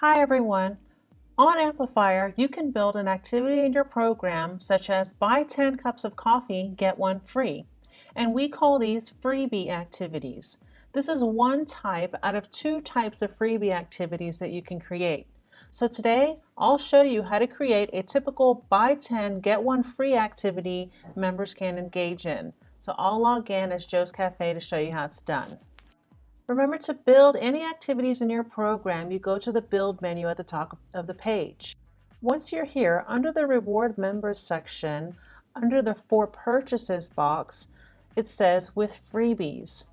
Hi everyone. On Amplifier, you can build an activity in your program such as buy 10 cups of coffee, get one free. And we call these freebie activities. This is one type out of two types of freebie activities that you can create. So today, I'll show you how to create a typical buy 10, get one free activity members can engage in. So I'll log in as Joe's Cafe to show you how it's done. Remember to build any activities in your program, you go to the Build menu at the top of the page. Once you're here, under the Reward Members section, under the For Purchases box, it says With Freebies.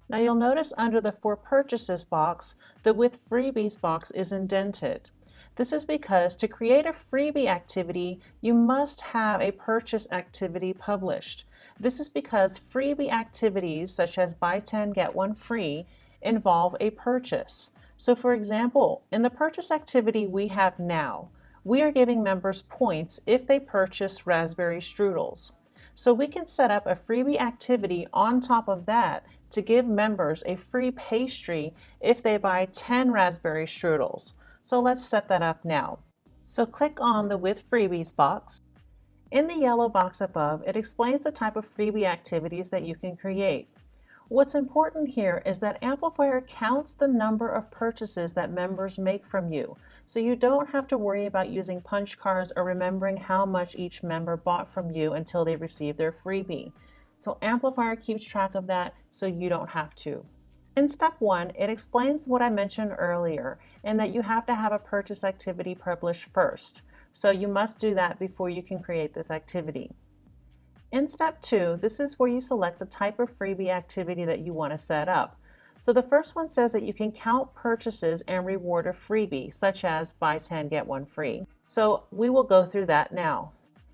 Now you'll notice under the For Purchases box, the With Freebies box is indented. This is because to create a freebie activity, you must have a purchase activity published. This is because freebie activities such as buy 10, get one free involve a purchase. So for example, in the purchase activity we have now, we are giving members points if they purchase raspberry strudels. So we can set up a freebie activity on top of that to give members a free pastry if they buy 10 raspberry strudels. So let's set that up now. So click on the With Freebies box. In the yellow box above, it explains the type of freebie activities that you can create. What's important here is that Amplifier counts the number of purchases that members make from you, so you don't have to worry about using punch cards or remembering how much each member bought from you until they receive their freebie. So Amplifier keeps track of that so you don't have to. In step 1, it explains what I mentioned earlier, and that you have to have a purchase activity published first. So you must do that before you can create this activity. In step 2, this is where you select the type of freebie activity that you want to set up. So the first one says that you can count purchases and reward a freebie, such as buy 10, get one free. So we will go through that now.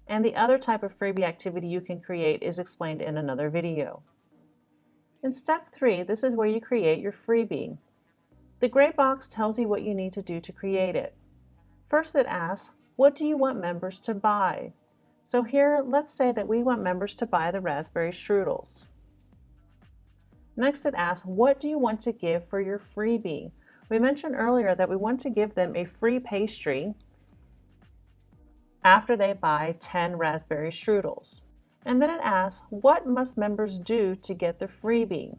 And the other type of freebie activity you can create is explained in another video. In step 3, this is where you create your freebie. The gray box tells you what you need to do to create it. First it asks, what do you want members to buy? So here, let's say that we want members to buy the raspberry strudels. Next it asks, what do you want to give for your freebie? We mentioned earlier that we want to give them a free pastry after they buy 10 raspberry strudels. And then it asks, what must members do to get the freebie?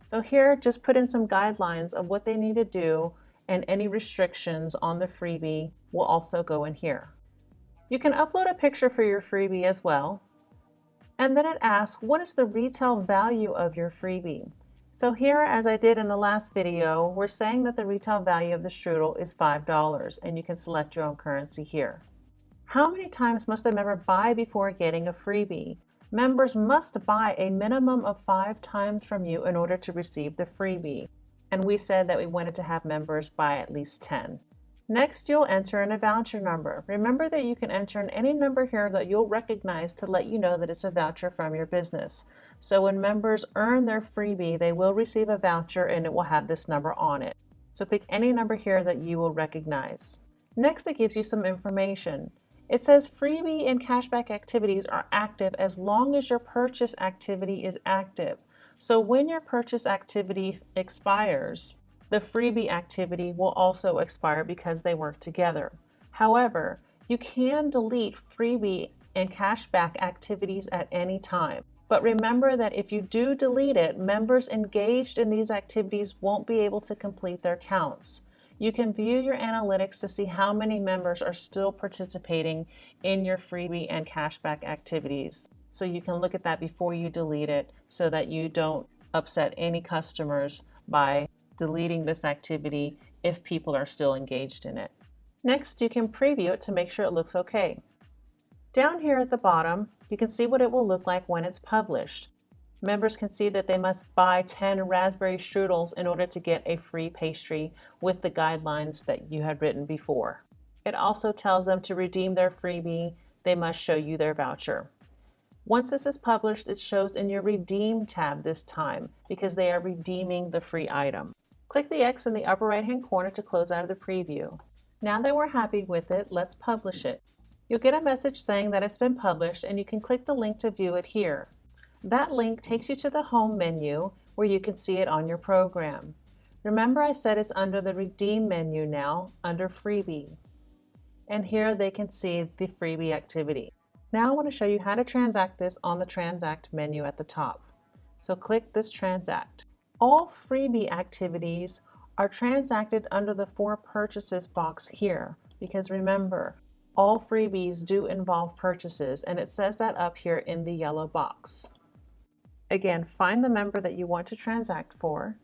So here, just put in some guidelines of what they need to do, and any restrictions on the freebie will also go in here. You can upload a picture for your freebie as well. And then it asks, what is the retail value of your freebie? So here, as I did in the last video, we're saying that the retail value of the strudel is $5, and you can select your own currency here. How many times must a member buy before getting a freebie? Members must buy a minimum of 5 times from you in order to receive the freebie. And we said that we wanted to have members buy at least 10. Next, you'll enter in a voucher number. Remember that you can enter in any number here that you'll recognize to let you know that it's a voucher from your business. So when members earn their freebie, they will receive a voucher and it will have this number on it. So pick any number here that you will recognize. Next, it gives you some information. It says freebie and cashback activities are active as long as your purchase activity is active. So when your purchase activity expires, the freebie activity will also expire because they work together. However, you can delete freebie and cashback activities at any time. But remember that if you do delete it, members engaged in these activities won't be able to complete their counts. You can view your analytics to see how many members are still participating in your freebie and cashback activities. So you can look at that before you delete it so that you don't upset any customers by deleting this activity if people are still engaged in it. Next, you can preview it to make sure it looks okay. Down here at the bottom, you can see what it will look like when it's published. Members can see that they must buy 10 raspberry strudels in order to get a free pastry with the guidelines that you had written before. It also tells them to redeem their freebie, they must show you their voucher. Once this is published, it shows in your Redeem tab this time because they are redeeming the free item. Click the X in the upper right-hand corner to close out of the preview. Now that we're happy with it, let's publish it. You'll get a message saying that it's been published, and you can click the link to view it here. That link takes you to the Home menu where you can see it on your program. Remember I said it's under the Redeem menu now, under Freebie. And here they can see the Freebie activity. Now I want to show you how to transact this on the Transact menu at the top. So click this Transact. All Freebie activities are transacted under the For Purchases box here, because remember, all freebies do involve purchases, and it says that up here in the yellow box. Again, find the member that you want to transact for,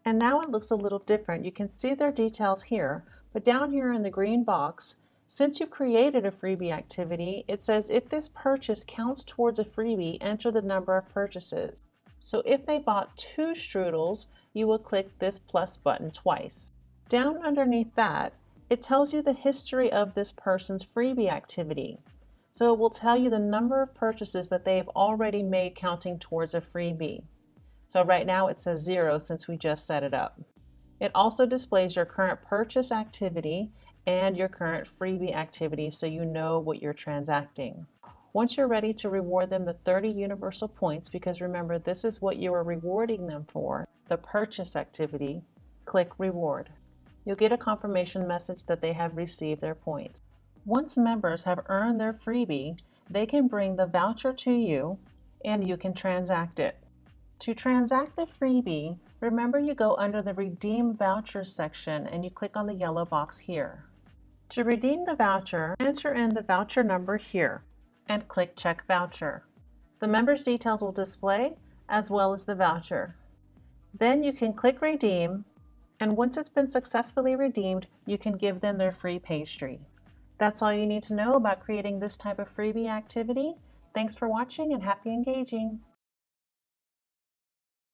and now it looks a little different. You can see their details here, but down here in the green box, since you created a freebie activity, it says if this purchase counts towards a freebie, enter the number of purchases. So if they bought 2 strudels, you will click this plus button twice. Down underneath that, it tells you the history of this person's freebie activity. So it will tell you the number of purchases that they've already made counting towards a freebie. So right now it says 0 since we just set it up. It also displays your current purchase activity and your current freebie activity so you know what you're transacting. Once you're ready to reward them the 30 universal points, because remember this is what you are rewarding them for, the purchase activity, click Reward. You'll get a confirmation message that they have received their points. Once members have earned their freebie, they can bring the voucher to you and you can transact it. To transact the freebie, remember you go under the Redeem Voucher section and you click on the yellow box here. To redeem the voucher, enter in the voucher number here and click Check Voucher. The member's details will display as well as the voucher. Then you can click Redeem, and once it's been successfully redeemed, you can give them their free pastry. That's all you need to know about creating this type of freebie activity. Thanks for watching and happy engaging!